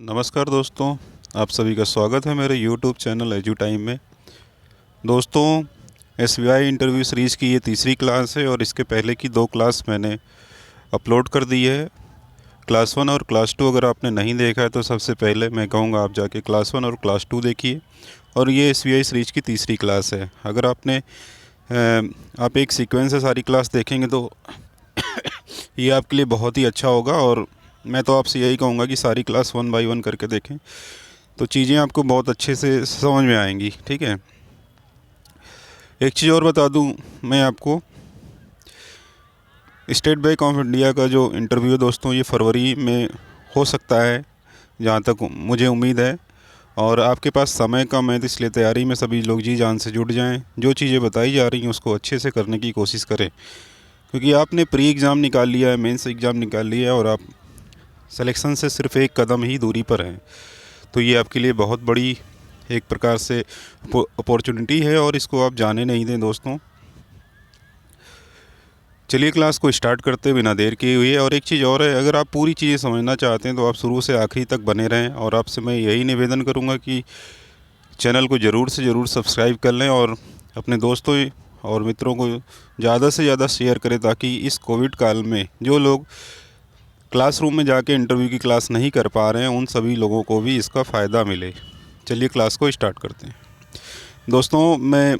नमस्कार दोस्तों, आप सभी का स्वागत है मेरे यूट्यूब चैनल एजू टाइम में। दोस्तों, एसबीआई इंटरव्यू सीरीज़ की ये तीसरी क्लास है और इसके पहले की दो क्लास मैंने अपलोड कर दी है। क्लास 1 और क्लास 2 अगर आपने नहीं देखा है तो सबसे पहले मैं कहूँगा आप जाके क्लास 1 और क्लास 2 देखिए। और ये एसबीआई सीरीज़ की तीसरी क्लास है। अगर आप एक सीक्वेंस से सारी क्लास देखेंगे तो ये आपके लिए बहुत ही अच्छा होगा। और मैं तो आपसे यही कहूँगा कि सारी क्लास 1 बाय 1 करके देखें तो चीज़ें आपको बहुत अच्छे से समझ में आएंगी। ठीक है, एक चीज़ और बता दूं मैं आपको, स्टेट बैंक ऑफ इंडिया का जो इंटरव्यू है दोस्तों, ये फरवरी में हो सकता है जहाँ तक मुझे उम्मीद है। और आपके पास समय कम है तो इसलिए तैयारी में सभी लोग जी जान से जुट जाएं। जो चीज़ें बताई जा रही हैं उसको अच्छे से करने की कोशिश करें, क्योंकि आपने प्री एग्ज़ाम निकाल लिया है, मेंस एग्ज़ाम निकाल लिया है और आप सिलेक्शन से सिर्फ एक कदम ही दूरी पर हैं। तो ये आपके लिए बहुत बड़ी एक प्रकार से अपॉर्चुनिटी है और इसको आप जाने नहीं दें दोस्तों। चलिए क्लास को स्टार्ट करते बिना देर किए हुए। और एक चीज़ और है, अगर आप पूरी चीज़ें समझना चाहते हैं तो आप शुरू से आखिरी तक बने रहें। और आपसे मैं यही निवेदन करूंगा कि चैनल को ज़रूर से ज़रूर सब्सक्राइब कर लें और अपने दोस्तों और मित्रों को ज़्यादा से ज़्यादा शेयर करें, ताकि इस कोविड काल में जो लोग क्लासरूम में जाके इंटरव्यू की क्लास नहीं कर पा रहे हैं उन सभी लोगों को भी इसका फ़ायदा मिले। चलिए क्लास को स्टार्ट करते हैं। दोस्तों, मैं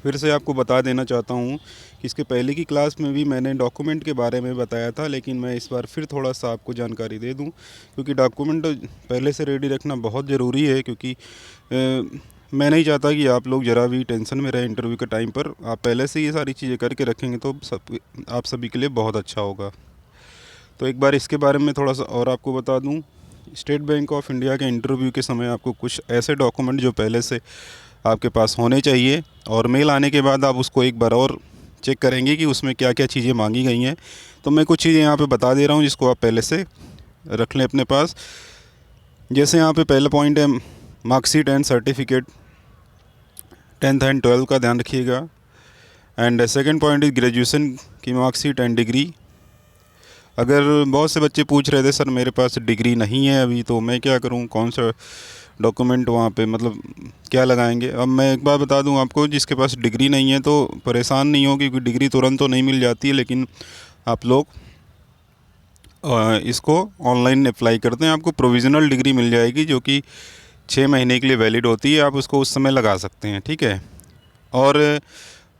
फिर से आपको बता देना चाहता हूँ कि इसके पहले की क्लास में भी मैंने डॉक्यूमेंट के बारे में बताया था, लेकिन मैं इस बार फिर थोड़ा सा आपको जानकारी दे दूँ, क्योंकि डॉक्यूमेंट पहले से रेडी रखना बहुत ज़रूरी है। क्योंकि मैं नहीं चाहता कि आप लोग ज़रा भी टेंशन में रहें इंटरव्यू के टाइम पर। आप पहले से ये सारी चीज़ें करके रखेंगे तो आप सभी के लिए बहुत अच्छा होगा। तो एक बार इसके बारे में थोड़ा सा और आपको बता दूं, स्टेट बैंक ऑफ इंडिया के इंटरव्यू के समय आपको कुछ ऐसे डॉक्यूमेंट जो पहले से आपके पास होने चाहिए, और मेल आने के बाद आप उसको एक बार और चेक करेंगे कि उसमें क्या क्या चीज़ें मांगी गई हैं। तो मैं कुछ चीज़ें यहाँ पे बता दे रहा हूँ जिसको आप पहले से रख लें अपने पास। जैसे यहाँ पे पहला पॉइंट है marksheet and certificate 10th and 12th का ध्यान रखिएगा। And second point is graduation की मार्कशीट एंड डिग्री। अगर बहुत से बच्चे पूछ रहे थे सर मेरे पास डिग्री नहीं है अभी, तो मैं क्या करूं, कौन सा डॉक्यूमेंट वहाँ पे मतलब क्या लगाएंगे। अब मैं एक बार बता दूं आपको, जिसके पास डिग्री नहीं है तो परेशान नहीं हो, क्योंकि डिग्री तुरंत तो नहीं मिल जाती है, लेकिन आप लोग इसको ऑनलाइन अप्लाई करते हैं, आपको प्रोविज़नल डिग्री मिल जाएगी जो कि 6 महीने के लिए वैलिड होती है। आप उसको उस समय लगा सकते हैं, ठीक है। और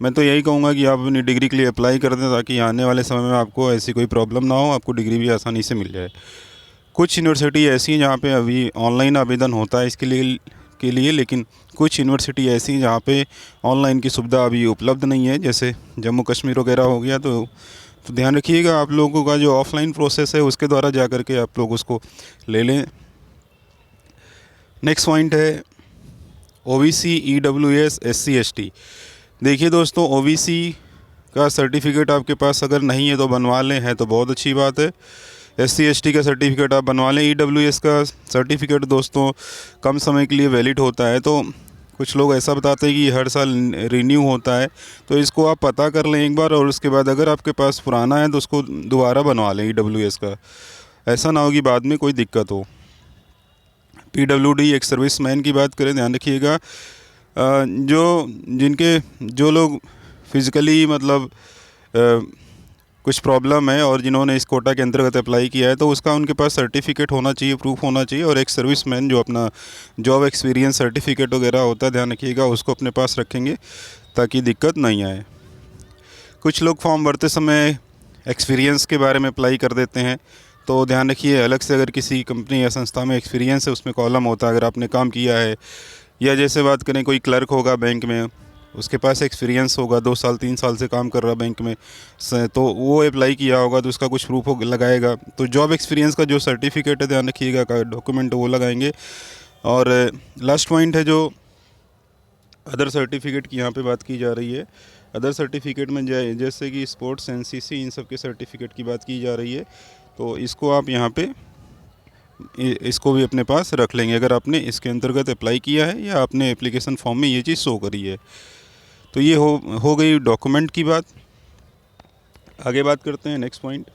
मैं तो यही कहूँगा कि आप अपनी डिग्री के लिए अप्लाई कर दें, ताकि आने वाले समय में आपको ऐसी कोई प्रॉब्लम ना हो, आपको डिग्री भी आसानी से मिल जाए। कुछ यूनिवर्सिटी ऐसी हैं जहाँ पे अभी ऑनलाइन आवेदन होता है इसके लिए, लेकिन कुछ यूनिवर्सिटी ऐसी हैं जहाँ पे ऑनलाइन की सुविधा अभी उपलब्ध नहीं है, जैसे जम्मू कश्मीर वगैरह हो गया। तो ध्यान रखिएगा, आप लोगों का जो ऑफलाइन प्रोसेस है उसके द्वारा जा कर के आप लोग उसको ले लें। नेक्स्ट पॉइंट है ओबीसी, ईडब्ल्यूएस, एससी, एसटी। देखिए दोस्तों, ओबीसी का सर्टिफिकेट आपके पास अगर नहीं है तो बनवा लें, है तो बहुत अच्छी बात है। एससी एसटी का सर्टिफिकेट आप बनवा लें। ईडब्ल्यूएस का सर्टिफिकेट दोस्तों कम समय के लिए वैलिड होता है, तो कुछ लोग ऐसा बताते हैं कि हर साल रिन्यू होता है, तो इसको आप पता कर लें एक बार, और उसके बाद अगर आपके पास पुराना है तो उसको दोबारा बनवा लें ईडब्ल्यूएस का। ऐसा ना हो कि बाद में कोई दिक्कत हो। पीडब्ल्यूडी, एक सर्विसमैन की बात करें, ध्यान रखिएगा, जो लोग फिज़िकली मतलब कुछ प्रॉब्लम है और जिन्होंने इस कोटा के अंतर्गत अप्लाई किया है, तो उसका उनके पास सर्टिफिकेट होना चाहिए, प्रूफ होना चाहिए। और एक सर्विसमैन जो अपना जॉब एक्सपीरियंस सर्टिफिकेट वगैरह होता है, ध्यान रखिएगा, उसको अपने पास रखेंगे ताकि दिक्कत नहीं आए। कुछ लोग फॉर्म भरते समय एक्सपीरियंस के बारे में अप्लाई कर देते हैं, तो ध्यान रखिए अलग से अगर किसी कंपनी या संस्था में एक्सपीरियंस है उसमें कॉलम होता है, अगर आपने काम किया है, या जैसे बात करें कोई क्लर्क होगा बैंक में, उसके पास एक्सपीरियंस होगा, 2 साल 3 साल से काम कर रहा बैंक में, तो वो अप्लाई किया होगा तो उसका कुछ प्रूफ हो लगाएगा। तो जॉब एक्सपीरियंस का जो सर्टिफिकेट है, ध्यान रखिएगा, का डॉक्यूमेंट वो लगाएंगे। और लास्ट पॉइंट है जो अदर सर्टिफिकेट की यहाँ पे बात की जा रही है। अदर सर्टिफिकेट में जैसे कि स्पोर्ट्स, एनसीसी, इन सब के सर्टिफिकेट की बात की जा रही है, तो इसको आप यहाँ पे इसको भी अपने पास रख लेंगे अगर आपने इसके अंतर्गत अप्लाई किया है या आपने एप्लीकेशन फॉर्म में ये चीज़ शो करी है। तो ये हो गई डॉक्यूमेंट की बात। आगे बात करते हैं नेक्स्ट पॉइंट।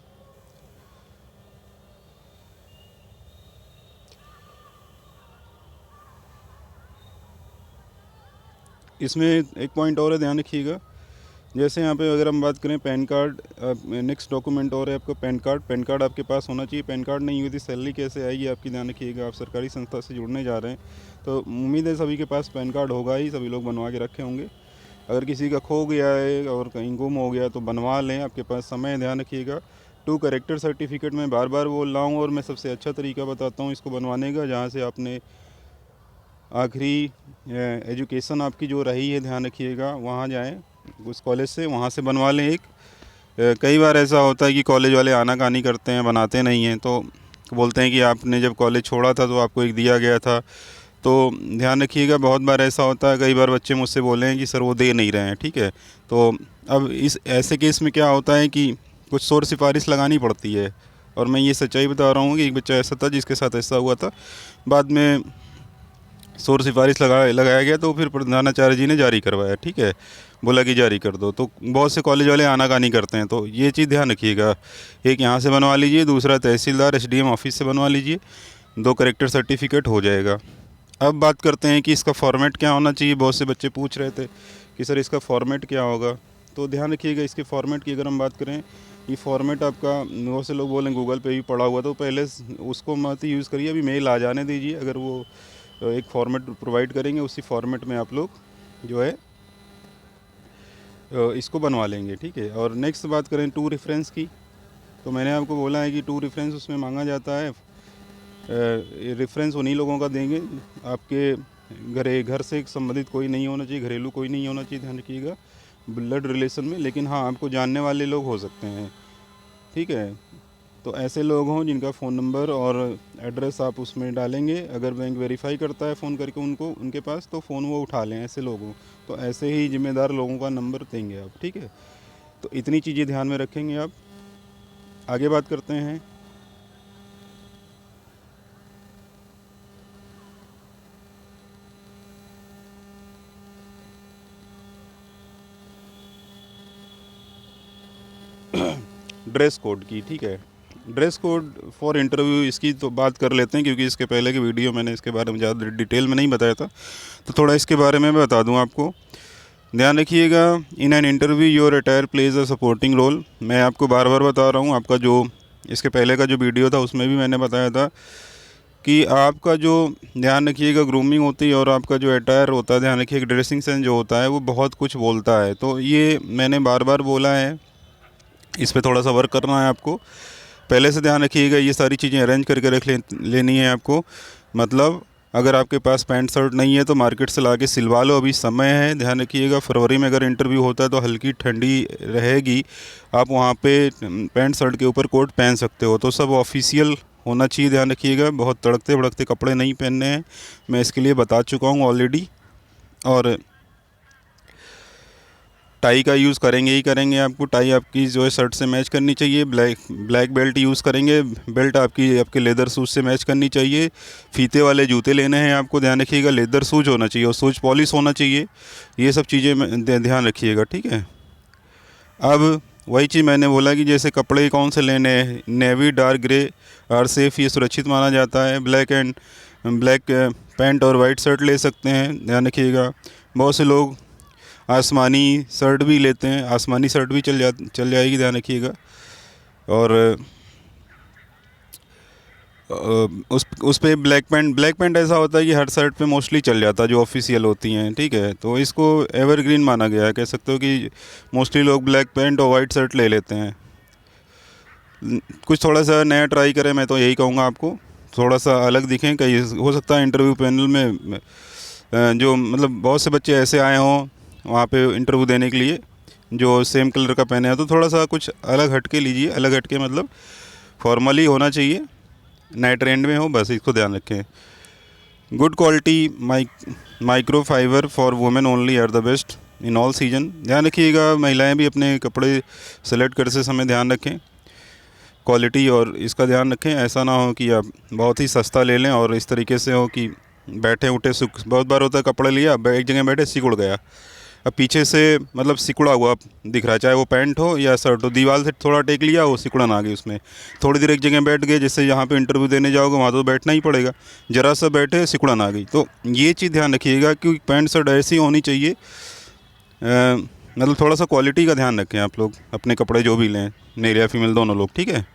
इसमें एक पॉइंट और है, ध्यान रखिएगा। जैसे यहाँ पे अगर हम बात करें पैन कार्ड, नेक्स्ट डॉक्यूमेंट और है आपका पैन कार्ड। पैन कार्ड आपके पास होना चाहिए। पैन कार्ड नहीं हुई तो सैलरी कैसे आएगी आपकी, ध्यान रखिएगा। आप सरकारी संस्था से जुड़ने जा रहे हैं तो उम्मीद है सभी के पास पैन कार्ड होगा ही, सभी लोग बनवा के रखे होंगे। अगर किसी का खो गया है और कहीं गुम हो गया तो बनवा लें, आपके पास समय है, ध्यान रखिएगा। 2 कैरेक्टर सर्टिफिकेट मैं बार बार बोल रहा हूँ और मैं सबसे अच्छा तरीका बताता हूँ इसको बनवाने का, जहाँ से आपने आखिरी एजुकेशन आपकी जो रही है, ध्यान रखिएगा, वहाँ जाएं उस कॉलेज से, वहाँ से बनवा लें एक। कई बार ऐसा होता है कि कॉलेज वाले आनाकानी करते हैं, बनाते नहीं हैं, तो बोलते हैं कि आपने जब कॉलेज छोड़ा था तो आपको एक दिया गया था। तो ध्यान रखिएगा, बहुत बार ऐसा होता है, कई बार बच्चे मुझसे बोले हैं कि सर वो दे नहीं रहे हैं, ठीक है। तो अब इस ऐसे केस में क्या होता है कि कुछ शोर सिफारिश लगानी पड़ती है। और मैं ये सच्चाई बता रहा हूँ कि एक बच्चा ऐसा था जिसके साथ ऐसा हुआ था, बाद में शोर सिफारिश लगाया गया तो फिर प्रधानाचार्य जी ने जारी करवाया, ठीक है, बोला कि जारी कर दो। तो बहुत से कॉलेज वाले आनाकानी करते हैं, तो ये चीज़ ध्यान रखिएगा। एक यहाँ से बनवा लीजिए, दूसरा तहसीलदार एसडीएम ऑफिस से बनवा लीजिए, 2 कैरेक्टर सर्टिफिकेट हो जाएगा। अब बात करते हैं कि इसका फॉर्मेट क्या होना चाहिए। बहुत से बच्चे पूछ रहे थे कि सर इसका फॉर्मेट क्या होगा, तो ध्यान रखिएगा इसके फॉर्मेट की अगर हम बात करें, ये फॉर्मेट आपका, बहुत से लोग बोलें गूगल पे भी पड़ा हुआ, तो पहले उसको मत यूज़ करिए, अभी मेल आ जाने दीजिए। अगर वो एक फॉर्मेट प्रोवाइड करेंगे, उसी फॉर्मेट में आप लोग जो है इसको बनवा लेंगे, ठीक है। और नेक्स्ट बात करें 2 रेफरेंस की, तो मैंने आपको बोला है कि 2 रेफरेंस उसमें मांगा जाता है। रेफरेंस उन्हीं लोगों का देंगे, आपके घर से संबंधित कोई नहीं होना चाहिए, घरेलू कोई नहीं होना चाहिए, ध्यान रखिएगा, ब्लड रिलेशन में। लेकिन हाँ, आपको जानने वाले लोग हो सकते हैं, ठीक है। तो ऐसे लोग हों जिनका फ़ोन नंबर और एड्रेस आप उसमें डालेंगे, अगर बैंक वेरीफाई करता है फ़ोन करके उनको, उनके पास, तो फ़ोन वो उठा लें, ऐसे लोगों। तो ऐसे ही ज़िम्मेदार लोगों का नंबर देंगे आप, ठीक है। तो इतनी चीज़ें ध्यान में रखेंगे आप। आगे बात करते हैं। ड्रेस कोड की, ठीक है। ड्रेस कोड फॉर इंटरव्यू, इसकी तो बात कर लेते हैं, क्योंकि इसके पहले की वीडियो मैंने इसके बारे में ज़्यादा डिटेल में नहीं बताया था, तो थोड़ा इसके बारे में बता दूं आपको। ध्यान रखिएगा, in an interview your attire plays a supporting role. मैं आपको बार बार बता रहा हूँ, आपका जो इसके पहले का जो वीडियो था उसमें भी मैंने बताया था कि आपका जो, ध्यान रखिएगा, ग्रूमिंग होती है और आपका जो अटायर होता है, ध्यान रखिएगा, ड्रेसिंग सेंस जो होता है वो बहुत कुछ बोलता है। तो ये मैंने बार बार बोला है, इस पे थोड़ा सा वर्क करना है आपको। पहले से ध्यान रखिएगा, ये सारी चीज़ें अरेंज करके लेनी है आपको। मतलब अगर आपके पास पैंट शर्ट नहीं है तो मार्केट से ला के सिलवा लो, अभी समय है। ध्यान रखिएगा, फरवरी में अगर इंटरव्यू होता है तो हल्की ठंडी रहेगी, आप वहाँ पे पैंट शर्ट के ऊपर कोट पहन सकते हो। तो सब ऑफिशियल होना चाहिए, ध्यान रखिएगा, बहुत तड़कते भड़कते कपड़े नहीं पहनने हैं, मैं इसके लिए बता चुका हूँ ऑलरेडी। और टाई का यूज़ करेंगे ही करेंगे, आपको टाई आपकी जो है शर्ट से मैच करनी चाहिए। ब्लैक बेल्ट यूज़ करेंगे, बेल्ट आपके लेदर शूज़ से मैच करनी चाहिए। फीते वाले जूते लेने हैं आपको, ध्यान रखिएगा, लेदर शूज होना चाहिए और शूज पॉलिश होना चाहिए। ये सब चीज़ें ध्यान रखिएगा, ठीक है। अब वही चीज़ मैंने बोला कि जैसे कपड़े कौन से लेने हैं, navy, dark grey are safe, ये सुरक्षित माना जाता है। ब्लैक पैंट और वाइट शर्ट ले सकते हैं, ध्यान रखिएगा। बहुत से लोग आसमानी शर्ट भी लेते हैं, आसमानी शर्ट भी चल जाएगी, ध्यान रखिएगा। और उस पे ब्लैक पैंट ऐसा होता है कि हर शर्ट पे मोस्टली चल जाता है, जो ऑफिशियल होती हैं, ठीक है। तो इसको एवरग्रीन माना गया है, कह सकते हो कि मोस्टली लोग ब्लैक पैंट और वाइट शर्ट ले लेते हैं। कुछ थोड़ा सा नया ट्राई करें, मैं तो यही कहूँगा आपको, थोड़ा सा अलग दिखें। कहीं हो सकता है इंटरव्यू पैनल में जो मतलब बहुत से बच्चे ऐसे आए हों वहाँ पे इंटरव्यू देने के लिए जो सेम कलर का पहने हैं, तो थोड़ा सा कुछ अलग हट के लीजिए। अलग हट के मतलब फॉर्मली होना चाहिए, नए ट्रेंड में हो, बस इसको ध्यान रखें। Good quality micro fibre for women only are the best in all season. ध्यान रखिएगा, महिलाएं भी अपने कपड़े सेलेक्ट करते समय ध्यान रखें क्वालिटी, और इसका ध्यान रखें। ऐसा ना हो कि आप बहुत ही सस्ता ले लें और इस तरीके से हो कि बैठे उठे सुख, बहुत बार होता है कपड़े लिया, एक जगह बैठे सिकुड़ गया, अब पीछे से मतलब सिकुड़ा हुआ दिख रहा है, चाहे वो पैंट हो या शर्ट हो, दीवार से थोड़ा टेक लिया, वो सिकुड़न आ गई उसमें। थोड़ी देर एक जगह बैठ गए, जैसे यहाँ पे इंटरव्यू देने जाओगे वहाँ तो बैठना ही पड़ेगा, ज़रा सा बैठे सिकुड़न आ गई। तो ये चीज़ ध्यान रखिएगा कि पैंट शर्ट ऐसी होनी चाहिए, मतलब थोड़ा सा क्वालिटी का ध्यान रखें आप लोग अपने कपड़े जो भी लें, मेल या फीमेल दोनों लोग, ठीक है।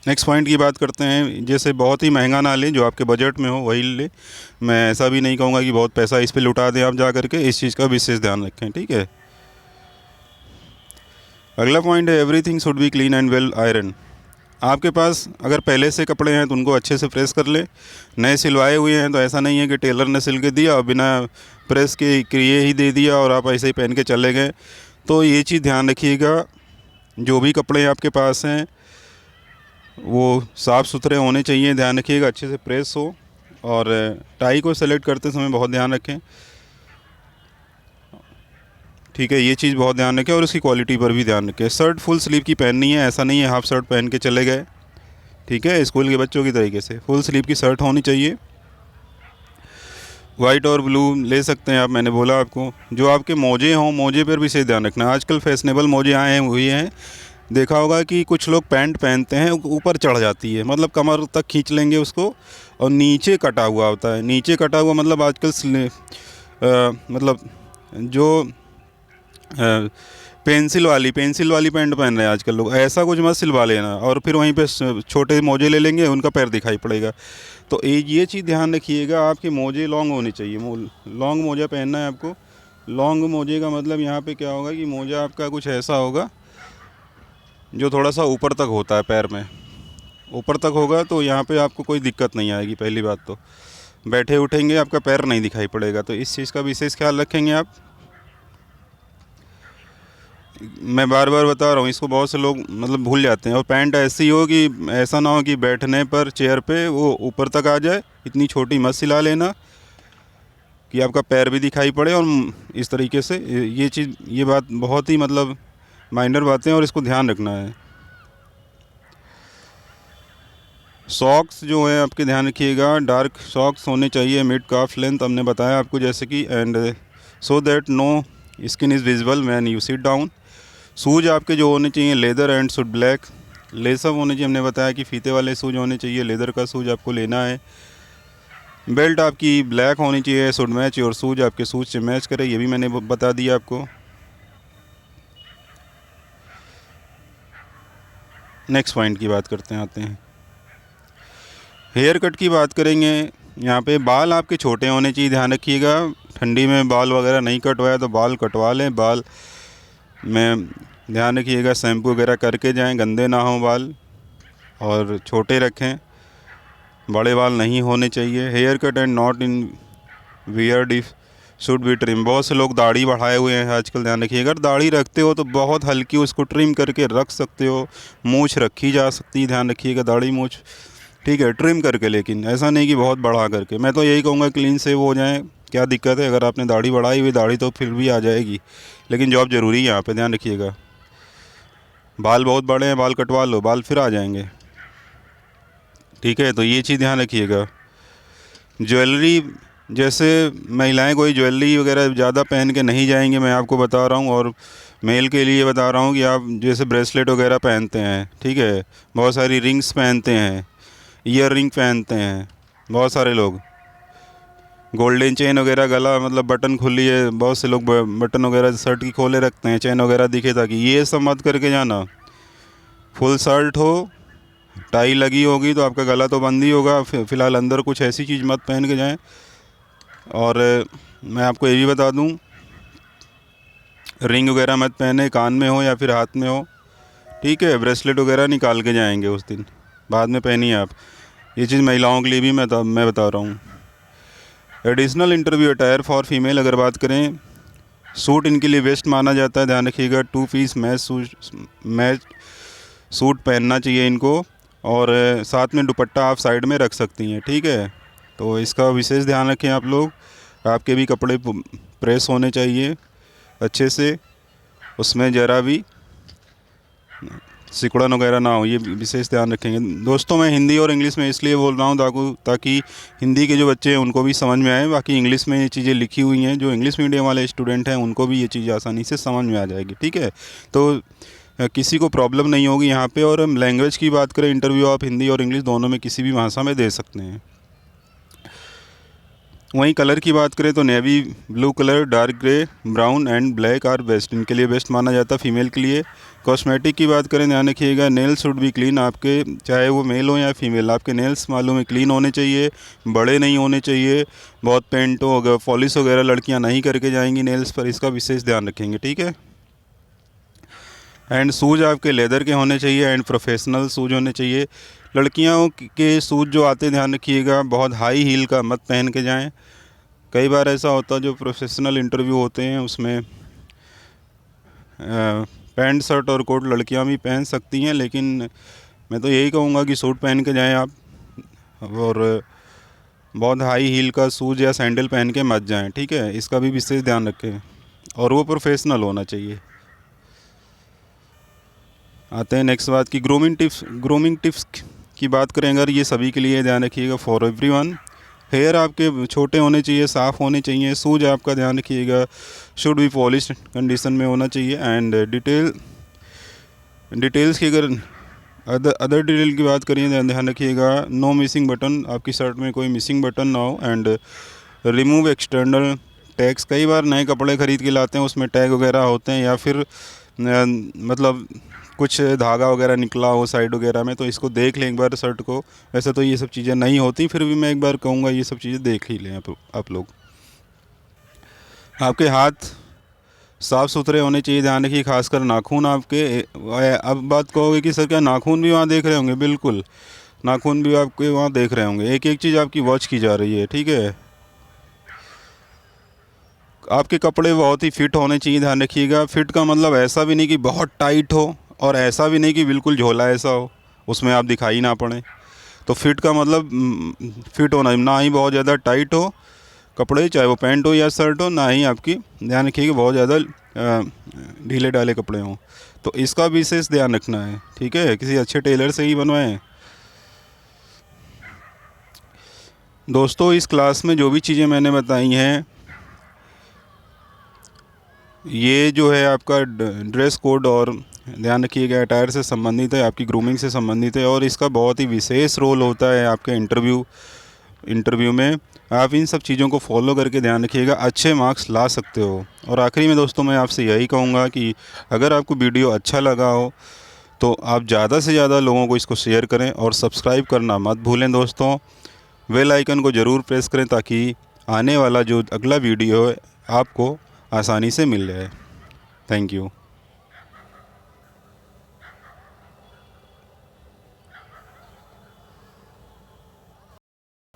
नेक्स्ट पॉइंट की बात करते हैं। जैसे बहुत ही महंगा ना लें, जो आपके बजट में हो वही ले। मैं ऐसा भी नहीं कहूँगा कि बहुत पैसा इस पे लुटा दें आप जा करके, इस चीज़ का विशेष ध्यान रखें, ठीक है। अगला पॉइंट है everything should be clean and well iron. आपके पास अगर पहले से कपड़े हैं तो उनको अच्छे से प्रेस कर ले। नए सिलवाए हुए हैं तो ऐसा नहीं है कि टेलर ने सिल के दिया और बिना प्रेस के किए ही दे दिया और आप ऐसे ही पहन के चले गए। तो ये चीज़ ध्यान रखिएगा, जो भी कपड़े आपके पास हैं वो साफ़ सुथरे होने चाहिए, ध्यान रखिएगा अच्छे से प्रेस हो। और टाई को सेलेक्ट करते समय बहुत ध्यान रखें, ठीक है, ये चीज़ बहुत ध्यान रखें। और उसकी क्वालिटी पर भी ध्यान रखें। शर्ट फुल स्लीव की पहननी है, ऐसा नहीं है हाफ शर्ट पहन के चले गए, ठीक है, स्कूल के बच्चों की तरीके से फुल स्लीव की शर्ट होनी चाहिए। वाइट और ब्लू ले सकते हैं आप, मैंने बोला आपको। जो आपके मोजे हों, मोजे पर भी से ध्यान रखना। आजकल फैशनेबल मोजे आए हुए हैं, देखा होगा कि कुछ लोग पैंट पहनते हैं ऊपर चढ़ जाती है, मतलब कमर तक खींच लेंगे उसको, और नीचे कटा हुआ होता है। नीचे कटा हुआ मतलब आजकल मतलब जो पेंसिल वाली पैंट पहन रहे हैं आजकल लोग, ऐसा कुछ मत सिलवा लेना। और फिर वहीं पे छोटे मोजे ले लेंगे, उनका पैर दिखाई पड़ेगा। तो ये चीज़ ध्यान रखिएगा, आपके मोजे लॉन्ग होने चाहिए। लॉन्ग मोजा पहनना है आपको। लॉन्ग मोजे का मतलब यहाँ पे क्या होगा कि मोजा आपका कुछ ऐसा होगा जो थोड़ा सा ऊपर तक होता है, पैर में ऊपर तक होगा, तो यहाँ पे आपको कोई दिक्कत नहीं आएगी। पहली बात तो बैठे उठेंगे आपका पैर नहीं दिखाई पड़ेगा, तो इस चीज़ का विशेष ख्याल रखेंगे आप। मैं बार बार बता रहा हूँ, इसको बहुत से लोग मतलब भूल जाते हैं। और पैंट ऐसी हो कि ऐसा ना हो कि बैठने पर चेयर पे वो ऊपर तक आ जाए, इतनी छोटी मत सिला लेना कि आपका पैर भी दिखाई पड़े। और इस तरीके से ये बात बहुत ही मतलब माइनर बातें हैं और इसको ध्यान रखना है। सॉक्स जो है आपके ध्यान रखिएगा, डार्क सॉक्स होने चाहिए, मिड काफ लेंथ हमने बताया आपको जैसे कि, and so that no skin is visible when you sit down. Shoes आपके जो होने चाहिए leather and should black. Lace up होने चाहिए, हमने बताया कि फीते वाले शूज़ होने चाहिए, लेदर का शूज़ आपको लेना है। बेल्ट आपकी ब्लैक होनी चाहिए, शुड मैच और शूज़ आपके शूज़ से मैच करे, ये भी मैंने बता दिया आपको। नेक्स्ट पॉइंट की बात करते हैं, आते हैं हेयर कट की बात करेंगे। यहाँ पे बाल आपके छोटे होने चाहिए, ध्यान रखिएगा। ठंडी में बाल वगैरह नहीं कटवाया तो बाल कटवा लें। बाल में ध्यान रखिएगा, शैम्पू वगैरह करके जाएं, गंदे ना हों बाल, और छोटे रखें, बड़े बाल नहीं होने चाहिए। Haircut and not in weird if should be trim. बहुत से लोग दाढ़ी बढ़ाए हुए हैं आजकल, ध्यान रखिएगा। अगर दाढ़ी रखते हो तो बहुत हल्की उसको ट्रिम करके रख सकते हो, मूछ रखी जा सकती है, ध्यान रखिएगा, दाढ़ी मूछ, ठीक है, ट्रिम करके, लेकिन ऐसा नहीं कि बहुत बढ़ा करके। मैं तो यही कहूँगा क्लीन सेव हो जाए, क्या दिक्कत है। अगर आपने दाढ़ी बढ़ाई हुई, दाढ़ी तो फिर भी आ जाएगी, लेकिन जॉब ज़रूरी है यहाँ पे, ध्यान रखिएगा। बाल बहुत बड़े हैं, बाल कटवा लो, बाल फिर आ जाएंगे, ठीक है, तो ये चीज़ ध्यान रखिएगा। ज्वेलरी, जैसे महिलाएं कोई ज्वेलरी वगैरह ज़्यादा पहन के नहीं जाएंगी, मैं आपको बता रहा हूँ। और मेल के लिए बता रहा हूँ कि आप जैसे ब्रेसलेट वगैरह पहनते हैं, ठीक है, बहुत सारी रिंग्स पहनते हैं, ईयर रिंग पहनते हैं, बहुत सारे लोग गोल्डन चेन वगैरह, गला मतलब बटन खुली है, बहुत से लोग बटन वगैरह शर्ट की खोले रखते हैं, चेन वगैरह दिखे ताकि, ये सब मत करके जाना। फुल शर्ट हो, टाई लगी होगी तो आपका गला तो बंद ही होगा, फ़िलहाल अंदर कुछ ऐसी चीज़ मत पहन के जाएं। और मैं आपको ये भी बता दूं, रिंग वगैरह मत पहने, कान में हो या फिर हाथ में हो, ठीक है। ब्रेसलेट वगैरह निकाल के जाएंगे उस दिन, बाद में पहनिए आप। ये चीज़ महिलाओं के लिए भी मैं बता रहा हूँ। Additional interview attire for female अगर बात करें, सूट इनके लिए बेस्ट माना जाता है, ध्यान रखिएगा। 2 पीस मैच सूट पहनना चाहिए इनको, और साथ में दुपट्टा आप साइड में रख सकती हैं, ठीक है। तो इसका विशेष ध्यान रखें आप लोग। आपके भी कपड़े प्रेस होने चाहिए अच्छे से, उसमें ज़रा भी सिकुड़न वगैरह ना हो, ये विशेष ध्यान रखेंगे। दोस्तों मैं हिंदी और इंग्लिश में इसलिए बोल रहा हूँ ताकि हिंदी के जो बच्चे हैं उनको भी समझ में आए, बाकी इंग्लिश में ये चीज़ें लिखी हुई हैं, जो इंग्लिश मीडियम वाले स्टूडेंट हैं उनको भी ये चीज़ आसानी से समझ में आ जाएगी, ठीक है। तो किसी को प्रॉब्लम नहीं होगी यहाँ पे। और लैंग्वेज की बात करें, इंटरव्यू आप हिंदी और इंग्लिश दोनों में किसी भी भाषा में दे सकते हैं। वहीं कलर की बात करें तो navy blue colour, dark grey, brown and black are best, इनके लिए बेस्ट माना जाता है फीमेल के लिए। कॉस्मेटिक की बात करें, ध्यान रखिएगा नेल्स शुड बी क्लीन, आपके चाहे वो मेल हो या फीमेल, आपके नेल्स मालूम है क्लीन होने चाहिए, बड़े नहीं होने चाहिए, बहुत पेंट हो अगर पॉलिश वगैरह लड़कियां नहीं करके जाएंगी नेल्स पर, इसका विशेष ध्यान रखेंगे, ठीक है। एंड शूज़ आपके लेदर के होने चाहिए एंड प्रोफेशनल शूज़ होने चाहिए। लड़कियों के शूज़ जो आते ध्यान रखिएगा बहुत हाई हील का मत पहन के जाएं। कई बार ऐसा होता है जो प्रोफेशनल इंटरव्यू होते हैं उसमें पैंट शर्ट और कोट लड़कियां भी पहन सकती हैं, लेकिन मैं तो यही कहूँगा कि सूट पहन के जाएं आप, और बहुत हाई हील का शूज़ या सैंडल पहन के मत जाएं, ठीक है। इसका भी विशेष ध्यान रखें और वो प्रोफेशनल होना चाहिए। आते हैं नेक्स्ट बात की ग्रूमिंग टिप्स की बात करें अगर, ये सभी के लिए ध्यान रखिएगा, फॉर एवरीवन। हेयर आपके छोटे होने चाहिए, साफ़ होने चाहिए। शूज आपका ध्यान रखिएगा शुड बी पॉलिश कंडीशन में होना चाहिए। एंड डिटेल्स की अगर अदर डिटेल की बात करिए ध्यान रखिएगा, नो मिसिंग बटन, आपकी शर्ट में कोई मिसिंग बटन ना हो। एंड रिमूव एक्सटर्नल टैग्स, कई बार नए कपड़े ख़रीद के लाते हैं उसमें टैग वगैरह होते हैं, या फिर मतलब कुछ धागा वगैरह निकला हो साइड वगैरह में, तो इसको देख लें एक बार शर्ट को। वैसे तो ये सब चीज़ें नहीं होती, फिर भी मैं एक बार कहूँगा ये सब चीज़ें देख ही लें आप लोग। आपके हाथ साफ़ सुथरे होने चाहिए, ध्यान रखिए, खासकर नाखून आपके। अब बात कहोगे कि सर क्या नाखून भी वहाँ देख रहे होंगे, बिल्कुल नाखून भी आपके वहाँ देख रहे होंगे। एक एक चीज़ आपकी वॉच की जा रही है, ठीक है। आपके कपड़े बहुत ही फिट होने चाहिए, ध्यान रखिएगा। फिट का मतलब ऐसा भी नहीं कि बहुत टाइट हो और ऐसा भी नहीं कि बिल्कुल झोला ऐसा हो उसमें आप दिखाई ना पड़े। तो फिट का मतलब फिट होना, ना ही बहुत ज़्यादा टाइट हो कपड़े, चाहे वो पैंट हो या शर्ट हो, ना ही आपकी ध्यान रखिएगा बहुत ज़्यादा ढीले ढाले कपड़े हों। तो इसका विशेष ध्यान रखना है, ठीक है, किसी अच्छे टेलर से ही बनवाएं। दोस्तों इस क्लास में जो भी चीज़ें मैंने बताई हैं, ये जो है आपका ड्रेस कोड और ध्यान रखिएगा अटायर से संबंधित है, आपकी ग्रूमिंग से संबंधित है, और इसका बहुत ही विशेष रोल होता है आपके इंटरव्यू में। आप इन सब चीज़ों को फॉलो करके ध्यान रखिएगा, अच्छे मार्क्स ला सकते हो। और आखिरी में दोस्तों मैं आपसे यही कहूँगा कि अगर आपको वीडियो अच्छा लगा हो तो आप ज़्यादा से ज़्यादा लोगों को इसको शेयर करें और सब्सक्राइब करना मत भूलें दोस्तों। बेल आइकन को ज़रूर प्रेस करें ताकि आने वाला जो अगला वीडियो है आपको आसानी से मिल जाए। Thank you.